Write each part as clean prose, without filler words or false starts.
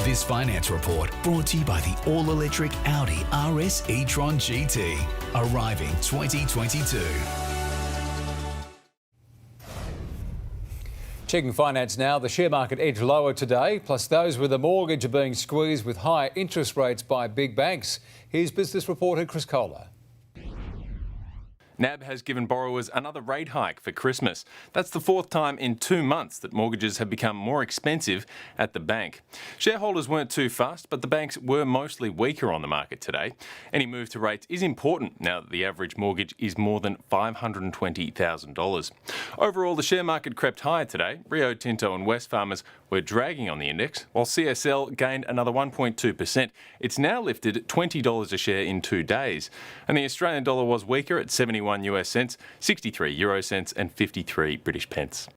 This finance report brought to you by the all-electric Audi RS e-tron GT, arriving 2022. Checking finance now, the share market edged lower today, plus those with a mortgage are being squeezed with higher interest rates by big banks. Here's business reporter Chris Kohler. NAB has given borrowers another rate hike for Christmas. That's the fourth time in 2 months that mortgages have become more expensive at the bank. Shareholders weren't too fussed, but the banks were mostly weaker on the market today. Any move to rates is important now that the average mortgage is more than $520,000. Overall, the share market crept higher today. Rio Tinto and Wesfarmers were dragging on the index, while CSL gained another 1.2%. It's now lifted $20 a share in 2 days. And the Australian dollar was weaker at 71 US cents, 63 euro cents and 53 British pence.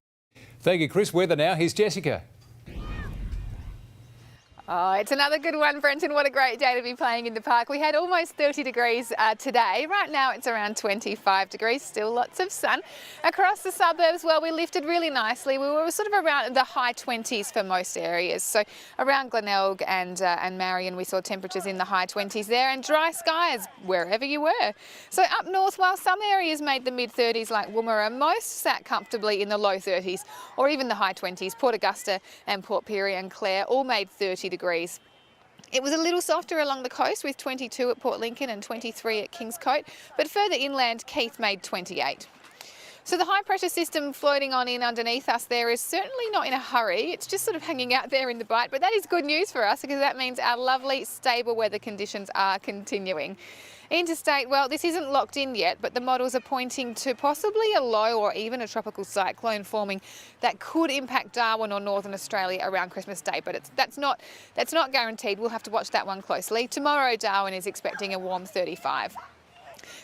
Thank you, Chris. Weather now. Here's Jessica. Oh, it's another good one, Brenton. What a great day to be playing in the park. We had almost 30 degrees today. Right now it's around 25 degrees, still lots of sun. Across the suburbs, well, we lifted really nicely. We were sort of around the high 20s for most areas. So around Glenelg and Marion, we saw temperatures in the high 20s there, and dry skies wherever you were. So up north, while some areas made the mid-30s like Woomera, most sat comfortably in the low 30s or even the high 20s. Port Augusta and Port Pirie and Clare all made 30 degrees. It was a little softer along the coast with 22 at Port Lincoln and 23 at Kingscote, but further inland, Keith made 28. So the high pressure system floating on in underneath us there is certainly not in a hurry. It's just sort of hanging out there in the bight, but that is good news for us because that means our lovely stable weather conditions are continuing. Interstate, well, this isn't locked in yet, but the models are pointing to possibly a low or even a tropical cyclone forming that could impact Darwin or Northern Australia around Christmas Day, but that's not guaranteed. We'll have to watch that one closely. Tomorrow, Darwin is expecting a warm 35.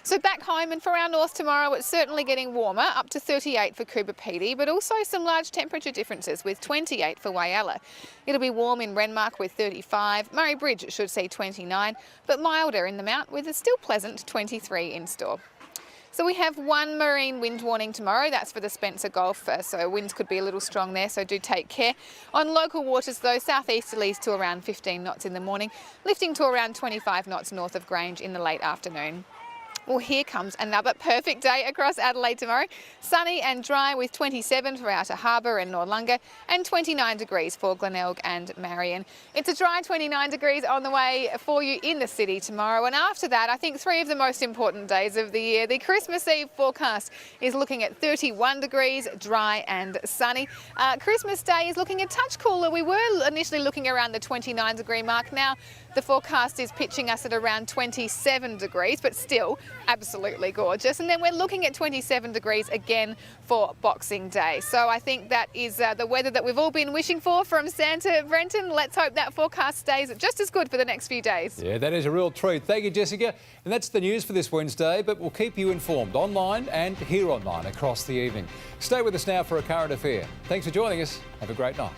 So back home and for our north tomorrow, it's certainly getting warmer, up to 38 for Coober Pedy, but also some large temperature differences with 28 for Whyalla. It'll be warm in Renmark with 35, Murray Bridge should see 29, but milder in the Mount with a still pleasant 23 in store. So we have one marine wind warning tomorrow, that's for the Spencer Gulf, so winds could be a little strong there, so do take care. On local waters though, southeasterlies to around 15 knots in the morning, lifting to around 25 knots north of Grange in the late afternoon. Well, here comes another perfect day across Adelaide tomorrow. Sunny and dry with 27 for Outer Harbour and Noarlunga and 29 degrees for Glenelg and Marion. It's a dry 29 degrees on the way for you in the city tomorrow. And after that, I think 3 of the most important days of the year. The Christmas Eve forecast is looking at 31 degrees, dry and sunny. Christmas Day is looking a touch cooler. We were initially looking around the 29 degree mark. Now the forecast is pitching us at around 27 degrees, but still absolutely gorgeous. And then we're looking at 27 degrees again for Boxing Day. So I think that is the weather that we've all been wishing for from Santa. Brenton, let's hope that forecast stays just as good for the next few days. Yeah, that is a real treat. Thank you, Jessica. And that's the news for this Wednesday, but we'll keep you informed online and here online across the evening. Stay with us now for a current affair. Thanks for joining us. Have a great night.